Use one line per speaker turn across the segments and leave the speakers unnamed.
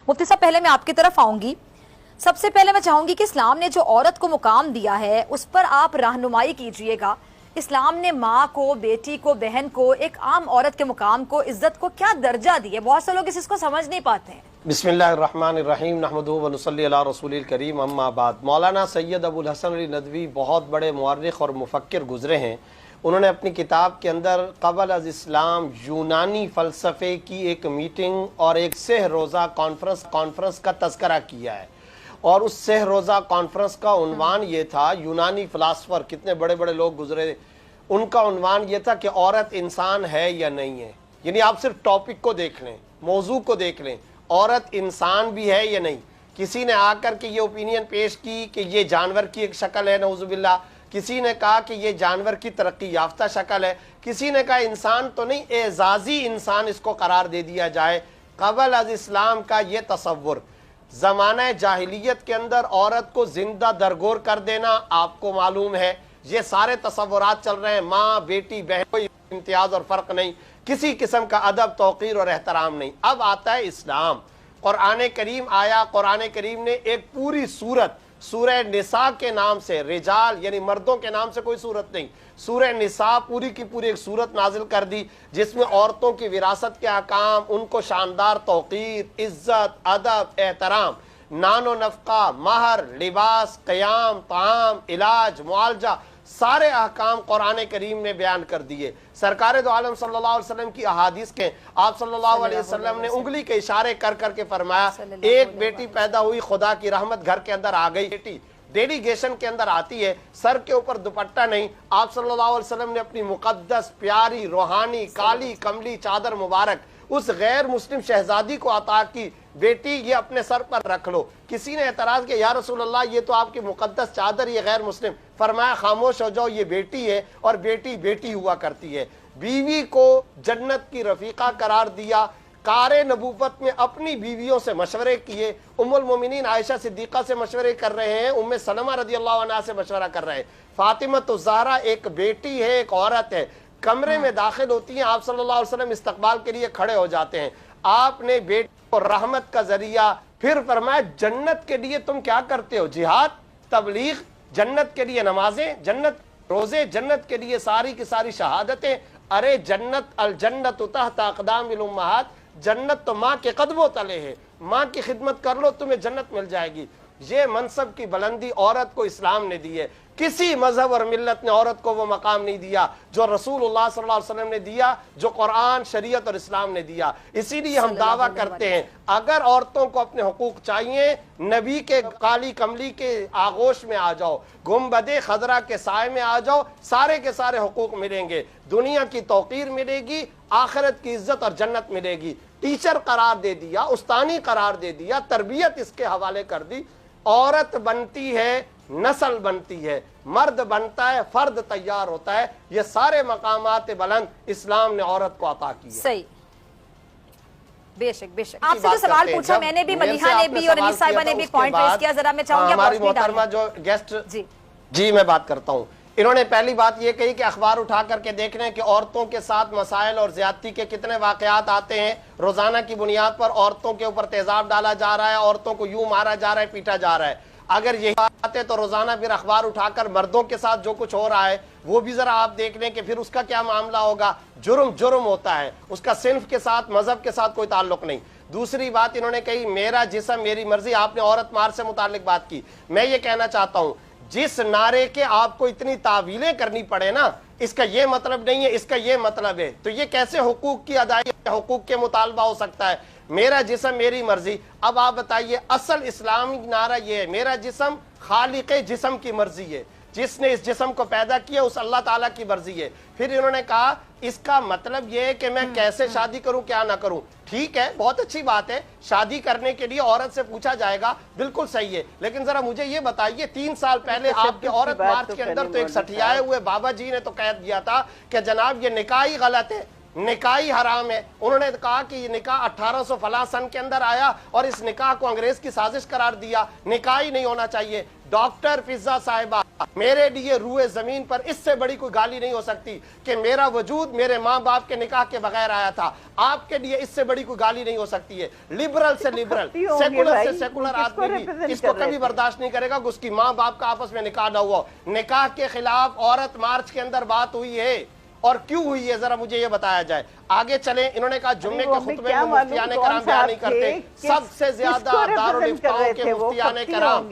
मुफ्ती साहब, पहले मैं आपकी तरफ आऊंगी। सबसे पहले मैं चाहूंगी कि इस्लाम ने जो औरत को मुकाम दिया है उस पर आप रहनुमाई कीजिएगा। इस्लाम ने माँ को, बेटी को, बहन को, एक आम औरत के मुकाम को, इज्जत को क्या दर्जा दिया? बहुत से लोग इसको समझ नहीं पाते हैं।
बिस्मिल्लाहिर्रहमानिर्रहीम नहमदुहु व नुसल्ली अला रसूलिल करीम अम्मा बाद। मौलाना सैयद अबुल हसन अली नदवी बहुत बड़े मुअर्रिख और मुफक्किर गुजरे हैं। उन्होंने अपनी किताब के अंदर क़ब्ल अज़ इस्लाम यूनानी फ़लसफ़े की एक मीटिंग और एक सह रोज़ा कॉन्फ्रेंस का तज़किरा किया है। और उस सह रोज़ा कॉन्फ्रेंस का उन्वान ये था, यूनानी फ़िलासफ़र कितने बड़े बड़े लोग गुजरे, उनका उन्वान ये था कि औरत इंसान है या नहीं है। यानी आप सिर्फ टॉपिक को देख लें, मौजू को देख लें, औरत इंसान भी है या नहीं। किसी ने आकर के ये ओपिनियन पेश की कि ये जानवर की एक शक्ल है, नऊज़ुबिल्लाह। किसी ने कहा कि ये जानवर की तरक्की याफ्ता शक्ल है। किसी ने कहा इंसान तो नहीं, एजाजी इंसान इसको करार दे दिया जाए। क़ब्ल अज़ इस्लाम का ये तसव्वुर, ज़माना जाहिलियत के अंदर औरत को जिंदा दरगोर कर देना, आपको मालूम है ये सारे तसव्वुरात चल रहे हैं। माँ, बेटी, बहन, कोई इम्तियाज और फ़र्क नहीं, किसी किस्म का अदब, तौक़ीर और एहतराम नहीं। अब आता है इस्लाम, कुरान करीम आया। कुरान करीम ने एक पूरी सूरत, सूरह निसा के नाम से, रिजाल यानी मर्दों के नाम से कोई सूरत नहीं, सूरह निसा पूरी की पूरी एक सूरत नाजिल कर दी जिसमें औरतों की विरासत के अहकाम, उनको शानदार तौक़ीर, इज्जत, अदब, एहतराम, नानो नफ़क़ा, महर, लिबास, क़याम, ताम, इलाज, मुआलजा, सारे अहकाम कुरान करीम ने बयान कर दिए। सरकार दो आलम सल्लल्लाहु अलैहि वसल्लम की अहादीस के आप सल्लल्लाहु अलैहि वसल्लम ने उंगली के इशारे कर करके फरमाया, एक बेटी पैदा हुई, खुदा की रहमत घर के अंदर आ गई। बेटी डेलीगेशन के अंदर आती है, सर के ऊपर दुपट्टा नहीं, आप सल्लल्लाहु अलैहि वसल्लम ने अपनी मुकद्दस, प्यारी, रूहानी, काली कमली चादर मुबारक उस गैर मुस्लिम शहजादी को अता की, बेटी ये अपने सर पर रख लो। किसी ने एतराज किया, या रसूल अल्लाह ये तो आपकी मुकद्दस चादर, ये गैर मुस्लिम। फरमाया खामोश हो जाओ, ये बेटी है और बेटी बेटी हुआ करती है। बीवी को जन्नत की रफीका करार दिया। कारे नबूवत में अपनी बीवियों से मशवरे किए। उम्मुल मोमिनीन आयशा सिद्दीक़ा से मशवरे कर रहे हैं, उम्मे सलमा रज़ियल्लाहु अन्हा से मशवरा कर रहे हैं। फातिमा तो ज़हरा एक बेटी है, एक औरत है। कमरे में दाखिल होती हैं, आप सल्लल्लाहु अलैहि वसल्लम इस्तकबाल के लिए खड़े हो जाते हैं। आपने बेटी को रहमत का जरिया, फिर फरमाया जन्नत के लिए तुम क्या करते हो, जिहाद, तबलीग, जन्नत के लिए नमाजें, जन्नत रोजे, जन्नत के लिए सारी की सारी शहादतें। अरे जन्नत, अल जन्नत तहता अक़दामिल उम्महात, जन्नत तो माँ के कदमों तले है, माँ की खिदमत कर लो तुम्हें जन्नत मिल जाएगी। ये मनसब की बुलंदी औरत को इस्लाम ने दी है। किसी मजहब और मिल्लत ने औरत को वो मकाम नहीं दिया जो रसूलुल्लाह सल्लल्लाहु अलैहि वसल्लम ने दिया, जो कुरान, शरीयत और इस्लाम ने दिया। इसीलिए हम दावा करते हैं, अगर औरतों को अपने हुकूक चाहिए, नबी के काली कमली के आगोश में आ जाओ, गुंबदे खजरा के साए में आ जाओ, सारे के सारे हुकूक मिलेंगे। दुनिया की तौकीर मिलेगी, आखिरत की इज्जत और जन्नत मिलेगी। टीचर करार दे दिया, उस्तानी करार दे दिया, तरबियत इसके हवाले कर दी। औरत बनती है, नस्ल बनती है, मर्द बनता है, फर्द तैयार होता है। ये सारे मकामात बुलंद इस्लाम ने औरत को अता की है।
सही, बेशक बेशक। आपसे जो सवाल पूछा मैंने भी, मलिहा ने भी और अनीस साहिबा ने भी पॉइंट रेज किया, जरा मैं चाहूंगी
हमारी मोहतरमा जो गेस्ट, जी मैं बात करता हूँ। इन्होंने पहली बात ये कही कि अखबार उठा करके देख रहे हैं कि औरतों के साथ मसाइल और ज्यादती के कितने वाकयात आते हैं। रोजाना की बुनियाद पर औरतों के ऊपर तेजाब डाला जा रहा है, औरतों को यूं मारा जा रहा है, पीटा जा रहा है। अगर यही बात है तो रोजाना फिर अखबार उठाकर मर्दों के साथ जो कुछ हो रहा है वो भी जरा आप देख लें कि फिर उसका क्या मामला होगा। जुर्म जुर्म होता है, उसका सिन्फ के साथ, मजहब के साथ कोई ताल्लुक नहीं। दूसरी बात इन्होंने कही, मेरा जिस्म मेरी मर्जी। आपने औरत मार से मुतालिक बात की। मैं ये कहना चाहता हूँ, जिस नारे के आपको इतनी तावीलें करनी पड़े ना, इसका ये मतलब नहीं है, इसका ये मतलब है, तो ये कैसे हुकूक की अदायगी, हुकूक के मुतालबा हो सकता है। मेरा जिस्म मेरी मर्जी। अब आप बताइए, असल इस्लामी नारा ये है, मेरा जिस्म खालिक़े जिस्म की मर्जी है, जिसने इस जिस्म को पैदा किया उस अल्लाह ताला की मर्जी है। फिर इन्होंने कहा इसका मतलब ये है कि मैं कैसे शादी करूं, क्या ना करूं। ठीक है, बहुत अच्छी बात है, शादी करने के लिए औरत से पूछा जाएगा, बिल्कुल सही है। लेकिन जरा मुझे ये बताइए, 3 साल पहले आपके औरत मार्च के अंदर तो एक सठियाए हुए बाबा जी ने तो कह दिया था कि जनाब ये निकाह ही गलत है। निकाह ही हराम है। उन्होंने कहा कि ये निकाह 1800 फला सन के अंदर आया और इस निकाह को अंग्रेज की साजिश करार दिया, निकाह ही नहीं होना चाहिए। डॉक्टर फिजा साहिबा, मेरे लिए रूए जमीन पर इससे बड़ी कोई गाली नहीं हो सकती कि मेरा वजूद मेरे माँ बाप के निकाह के बगैर आया था। आपके लिए इससे बड़ी कोई गाली नहीं हो सकती है। लिबरल से लिबरल, सेकुलर से सेकुलर आदमी भी इसको कभी बर्दाश्त नहीं करेगा कि उसकी माँ बाप का आपस में निकाह ना हुआ। निकाह के खिलाफ औरत मार्च के अंदर बात हुई है, और क्यों हुई है जरा मुझे ये बताया जाए। आगे चले, इन्होंने कहा जुम्मे के खुतबे में मुफ्तियाने कराम बयान नहीं करते। सबसे ज्यादा दारुल इफ्ताओं के मुफ्तियाने कराम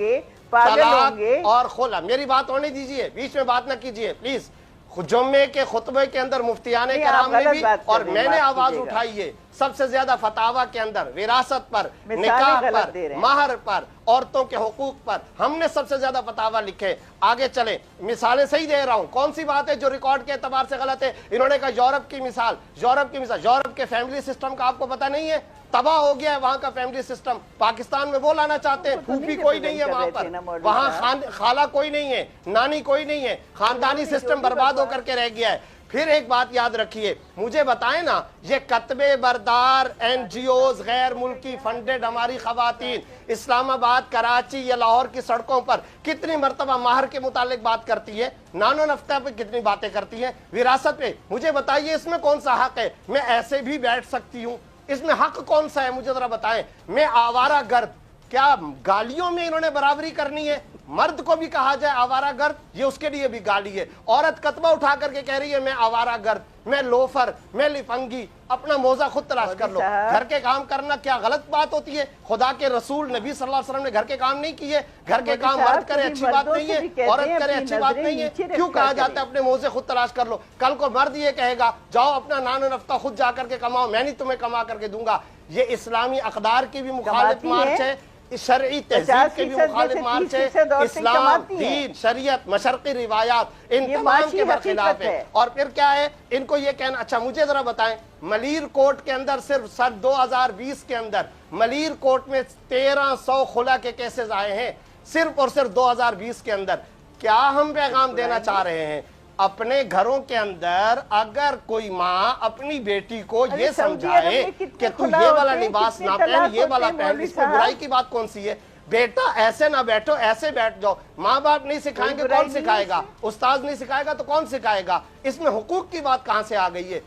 तलाक और खुला। मेरी बात होने दीजिए, बीच में बात ना कीजिए प्लीज। जुम्मे के खुतबे के अंदर मुफ्तियाने कराम ने भी और मैंने आवाज उठाई है, सबसे ज्यादा फतावा के अंदर विरासत पर, निकाह पर, महर पर, औरतों के हुकूक पर हमने सबसे ज्यादा फतावा लिखे। आगे चले, मिसालें सही दे रहा हूं, कौन सी बात है जो रिकॉर्ड के एतबार से गलत है। इन्होंने कहा यूरोप की मिसाल, यूरोप के फैमिली सिस्टम का आपको पता नहीं है, तबाह हो गया है वहां का फैमिली सिस्टम। पाकिस्तान में वो लाना चाहते हैं, फूफी कोई नहीं है वहां पर, वहां खाला कोई नहीं है, नानी कोई नहीं है, खानदानी सिस्टम बर्बाद होकर के रह गया है। फिर एक बात याद रखिए, मुझे बताएं ना, ये कतबे बरदार एनजीओज गैर मुल्की फंडेड हमारी खवातीन इस्लामाबाद, कराची या लाहौर की सड़कों पर कितनी मरतबा महर के मुतालिक बात करती है, नानो नफ्ता पे कितनी बातें करती है, विरासत पे। मुझे बताइए इसमें कौन सा हक है? मैं ऐसे भी बैठ सकती हूँ, इसमें हक कौन सा है मुझे जरा बताएं। मैं आवारा गर्द, क्या गालियों में इन्होंने बराबरी करनी है? मर्द को भी कहा जाए आवारा गर्द, ये उसके लिए भी गाली है। औरत कतबा उठा करके कह रही है मैं आवारा गर्द, मैं लोफर, मैं लिफंगी। अपना मौजा खुद तलाश कर लो। घर के काम करना क्या गलत बात होती है? खुदा के रसूल नबी सल्लल्लाहु अलैहि वसल्लम ने घर के काम नहीं किए? घर के काम मर्द करे अच्छी बात नहीं है, औरत करे अच्छी बात नहीं है? क्यों कहा जाता है अपने मौजे खुद तलाश कर लो? कल को मर्द ये कहेगा जाओ अपना नानो नफ्ता खुद जा करके कमाओ, मैं नहीं तुम्हें कमा करके दूंगा। ये इस्लामी अकदार की भी मुखालिफ मार्च है, शरई तहजीब के भी मुखालिफ मार्च है। इस्लाम, दीन, शरीयत, मशरकी रिवायात, इन तमाम के बरखिलाफ है। और फिर क्या है इनको ये कहना। अच्छा मुझे जरा बताएं, मलीर कोर्ट के अंदर सिर्फ सन 2020 के अंदर मलीर कोर्ट में 1300 खुला के केसेस आए हैं, सिर्फ और सिर्फ 2020 के अंदर। क्या हम पैगाम देना चाह रहे हैं? अपने घरों के अंदर अगर कोई माँ अपनी बेटी को ये समझाए कि तू ये वाला लिबास ना पहन, ये वाला पहन, इसमें बुराई की बात कौन सी है? बेटा ऐसे ना बैठो, ऐसे बैठ जाओ। माँ बाप नहीं सिखाएंगे कौन सिखाएगा? उस्ताद नहीं सिखाएगा तो कौन सिखाएगा? इसमें हुकूक की बात कहाँ से आ गई है?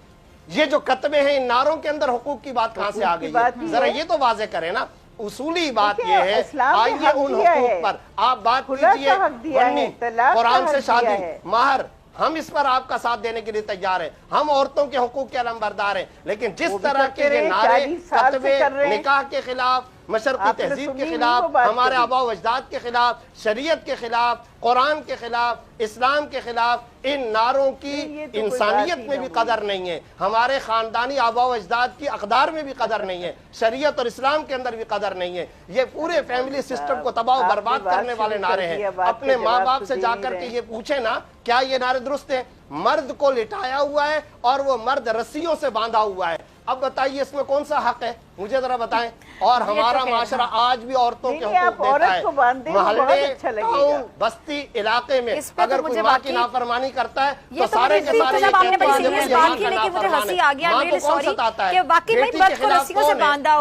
ये जो कतबे हैं इन नारों के अंदर हुकूक की बात कहाँ से आ गई है? जरा ये तो वाजे करें ना। उसूली बात यह है, आइए उन हुकूक पर आप बात कीजिए। कुरान से शादी, महर, हम इस पर आपका साथ देने के लिए तैयार हैं। हम औरतों के हुकूक के अलमबरदार हैं। लेकिन जिस तरह के ये नारे कतबे निकाह के खिलाफ, मशरकी तहजीब के खिलाफ, हमारे आबा अजदाद के खिलाफ, शरीयत के खिलाफ, कुरान के खिलाफ, इस्लाम के खिलाफ, इन नारों की इंसानियत में भी कदर नहीं है, हमारे खानदानी आबा अजदाद की अकदार में भी कदर नहीं है, शरीयत और इस्लाम के अंदर भी कदर नहीं है। ये पूरे फैमिली सिस्टम को तबाह बर्बाद करने वाले नारे हैं। अपने माँ बाप से जाकर के ये पूछे ना, क्या ये नारे दुरुस्त है? मर्द को लिटाया हुआ है और वो मर्द रस्सियों से बांधा हुआ है। अब बताइए इसमें कौन सा हक है? मुझे जरा बताएं। और हमारा माशरा आज भी औरतों के हुकूक देता है। मोहल्ले, टाउन, बस्ती, इलाके में अगर कोई माँ की नाफरमानी करता है तो सारे के सारे ये कहते हैं कि माँ को कौन सताता है? बेटी के खिलाफ कौन है?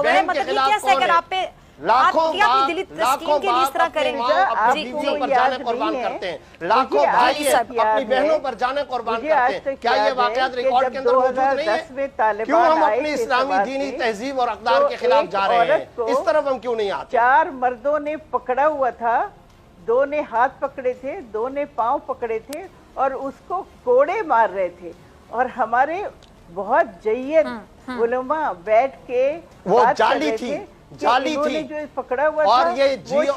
बहन के खिलाफ कौन है? लाखों कुर्बान करते हैं, लाखों भाई अपनी बहनों पर जाने कुर्बान करते हैं। क्या ये वाकयात रिकॉर्ड के अंदर मौजूद नहीं है? क्यों हम अपनी इस्लामी दीनी तहजीब और अक़दार के खिलाफ जा रहे हैं? इस तरफ हम क्यों नहीं आते?
4 मर्दों ने पकड़ा हुआ था, 2 ने हाथ पकड़े थे, 2 ने पांव पकड़े थे और उसको कोड़े मार रहे थे। और हमारे बहुत जय्यद उलमा बैठ के
वो जाली थी, जाली थी
जो पकड़ा हुआ
और
था,
ये जियो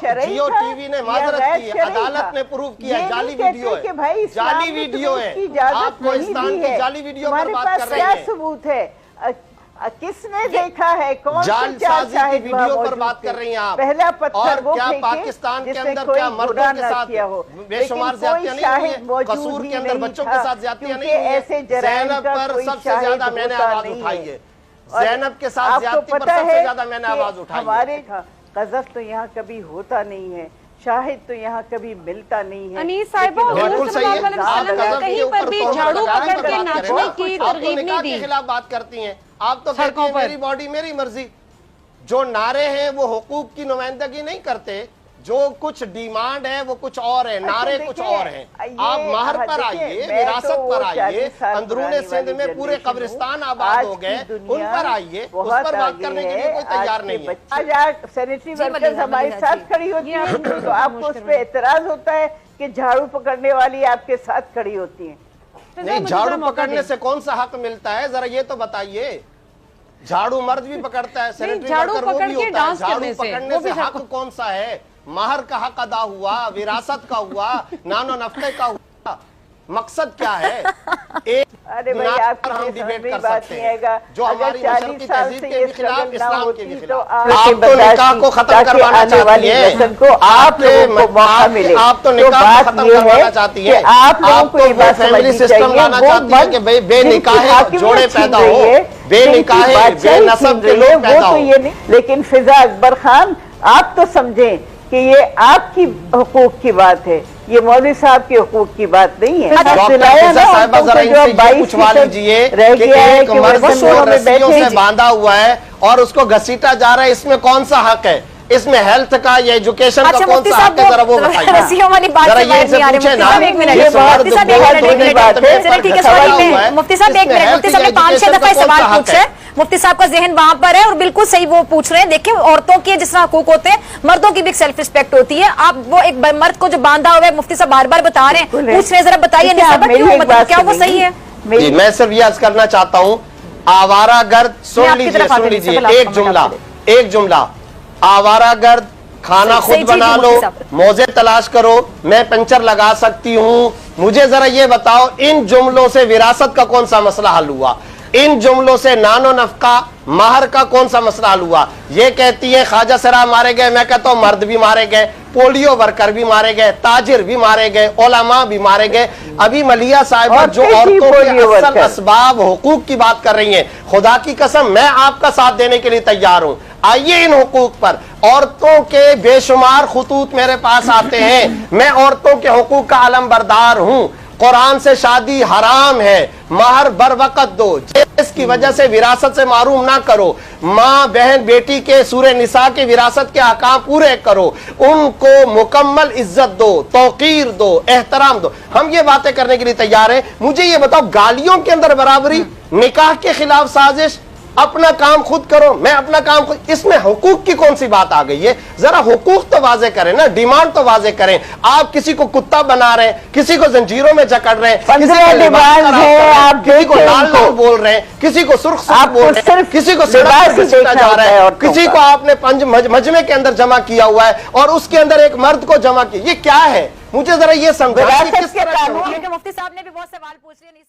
टीवी ने माजरत की, अदालत ने प्रूव किया जाली वीडियो है, जाली वीडियो है। आप पाकिस्तान की जाली वीडियो पर बात कर रहे हैं।
क्या सबूत है? किसने देखा है? कौन
जालसाजी की वीडियो पर बात कर रही हैं आप?
पहला पत्थर वो
क्या पाकिस्तान के अंदर क्या मर्दों के साथ बेशुमार ज्यादतियां नहीं हुई? कसूर के अंदर बच्चों के साथ ज्यादतियां नहीं हुई? ज़ैनब पर सबसे ज्यादा मैंने आवाज उठाई है। ज़ैनब के साथ ज्यादती पर सबसे ज्यादा मैंने आवाज उठाई।
हमारे कज़फ तो यहाँ कभी होता नहीं है, शाहिद तो यहाँ कभी मिलता नहीं है।
अनीस साहिबा,
लेकिन
बिल्कुल सही है।
सल्लल्लाहु अलैहि वसल्लम ने कहीं पर भी झाड़ू पकड़ के नाचने की
आप तो
तरगीब
निकाह
नहीं
के
दी।
खिलाफ बात करती हैं, आप तो कहती
सड़कों
हैं
पर।
मेरी बॉडी मेरी मर्जी। जो नारे हैं वो हुकूक की नुमाइंदगी नहीं करते, जो कुछ डिमांड है वो कुछ और है, नारे कुछ
देखिए,
और हैं।
ये
आप महर पर
देखिए,
आइए,
मैं
विरासत
तो
पर आइए,
40 साल
अंदरूने
पुरानी
सिंध
वाली
में पूरे
जनरेशन हूँ।
कब्रिस्तान आबाद
आज
हो
की
गए, उन
दुनिया
पर आइए, उस
बहुत
पर बात
आगे
करने के लिए कोई
है।
तैयार
आज
नहीं
के
है।
बच्चे- आज सैनिटरी वर्कर्स
मलिहा,
हमारे
मलिहा
साथ
जी।
खड़ी होती
ये
है,
आप
तो आपको उस पे एतराज होता है कि झाड़ू पकड़ने वाली आपके साथ खड़ी होती है।
नहीं, झाड़ू पकड़ने से कौन सा हक मिलता है, जरा ये तो बताइए। झाड़ू मर्द भी पकड़ता है, सैनिटरी
झाड़ू
वर्कर वो
पकड़
भी
के
होता है।
डांस
झाड़ू
करने से,
पकड़ने
वो
से
भी
हक कौन सा है? महर का हक अदा हुआ, विरासत का हुआ, नानो नफ्ते का हुआ, मकसद क्या है? एक
अरे भाई,
नाम
आपकी
पर हम
कोई
डिबेट
समझ में
कर
बात
सकते
नहीं
हैं,
आएगा।
जो
अगर
हमारी
40
मशरक़ी
साल
तहजीब
से
के
ये
भी खिलाफ,
स्ट्रगल ना
इस्लाम के
होती
भी
तो
खिलाफ।
आज
आप तो निकाह को खत्म
ताकि
करवाना
आने वाली
चाहती
नस्ल
हैं,
को आप लोगों को मौका मिले।
आप तो
तो
निकाह को
बात
खत्म
ये
करवाना
है
चाहती
कि
हैं,
आप लोगों को ये बात
फैमिली
समझनी
सिस्टम
चाहिए,
लाना
वो
चाहती है कि भाई बेनिकाहे जोड़े पैदा हो, बेनिकाहे बेनसब के लोग पैदा
वो तो
हो।
ये नहीं, लेकिन फिजा अकबर खान आप तो समझें कि ये आपकी हुकूक की बात है, ये मौलवी साहब के हुकूक की बात नहीं है।
डॉक्टर
दिलाया
फिजा
ना
साहिबा,
उनको
जरा
जो
इनसे ये
22
पूछवा
फीसद
लीजिए
रह
कि
गया है
एक
कि वो
मर्द को
रस्सियों में
रस्सियों
बैठे
से बांधा हुआ है और उसको घसीटा जा रहा है, इसमें कौन सा हक है? इसमें हेल्थ का या एजुकेशन का
अच्छा,
कौन
मुफ्ती
सा
साहब,
हक है, जरा वो
वो
बताइए।
रस्सियों वाली बात
जरा
से
ये
बाहर
इनसे
नहीं आ रही।
पूछे
मुफ्ती
ना,
साहब, एक मिनट,
ये मर्द
मुफ्ती साहब, एक
बहुत
मिनट,
बड़ी
एक मिनट।
बात है।
चलिए ठीक है,
खड़ा
सॉरी,
हुआ है,
मैं मुफ्ती साहब एक
इसमें
मिनट, मुफ्ती साहब ने
health
5-6
education
दफा
का कौन
सवाल
सा हक
पूछे,
है?
मुफ्ती साहब का जहन वहां पर है और बिल्कुल सही वो पूछ रहे हैं। देखिए, औरतों के जिस तरह हकूक होते हैं, मर्दों की भी एक सेल्फ रिस्पेक्ट होती है। आप वो एक मर्द को जो बांधा हुआ है, मुफ्ती साहब बार बार बता रहे हैं, पूछ रहे हैं, जरा बताइए
देखिए, आप मेरी
क्यों,
एक
मतलब
बात
क्या वो
सुनिए।
सही है?
जी, मैं सिर्फ ये अर्ज करना चाहता हूँ, आवारागर्द,
मैं
सुन
आपकी
लीजिए,
तरफ आती
सुन
हूँ,
लीजिए,
सवाल
एक
आपका
जुमला,
मैं
एक जुमला। आवारागर्द खाना
सही
खुद
चीज़
बना
है,
लो,
मुफ्ती साहब।
मौजे तलाश करो, मैं पंचर लगा सकती हूँ। मुझे जरा ये बताओ, इन जुमलों से विरासत का कौन सा मसला हल हुआ? इन जुमलों से नानो नफका महर का कौन सा मसला हल हुआ? ये कहती है ख्वाजा सरा मारे गए, मैं कहता हूँ मर्द भी मारे गए, पोलियो वर्कर भी मारे गए, ताजिर भी मारे गए, उलमा भी मारे गए। अभी मलिया साहिबा जो औरतों के असल असबाब हुकूक की बात कर रही हैं, खुदा की कसम मैं आपका साथ देने के लिए तैयार हूं। आइए इन हुकूक पर, औरतों के बेशुमार खुतूत मेरे पास आते हैं, मैं औरतों के हुकूक का आलम बरदार हूं। कुरान से शादी हराम है, महर बर वक़्त दो, जिसकी वजह से विरासत से मारूम ना करो, माँ बहन बेटी के सूरे निसा के विरासत के अहकाम पूरे करो, उनको मुकम्मल इज्जत दो, तौकीर दो, एहतराम दो। हम ये बातें करने के लिए तैयार हैं। मुझे ये बताओ, गालियों के अंदर बराबरी, निकाह के खिलाफ साजिश, अपना काम खुद करो, मैं अपना काम खुद, इसमें हुकूक की कौन सी बात आ गई है? जरा हुकूक तो वाजे करें ना, डिमांड तो वाजे करें। आप किसी को कुत्ता बना रहे हैं, किसी को जंजीरों में जकड़ रहे हैं,
15 डिमांड है, आप
किसी को
देखें
लाल
उनको।
लाल बोल रहे हैं, किसी को सुर्ख सुर्ख
आपको
बोल रहे हैं,
सिर्फ
किसी को
लिबास
सड़क पर
ही
घसीटा
देखना
जा
होता
रहा
है
है,
औरतों
किसी
का।
को आपने मजमे के अंदर जमा किया हुआ है और उसके अंदर एक मर्द को जमा किया। ये क्या है? मुझे जरा ये समझा कि
विरासत
किस
के
तरह से
कानून
होगा।
क्योंकि मुफ्ती साहब ने भी बहुत सवाल पूछ लिए।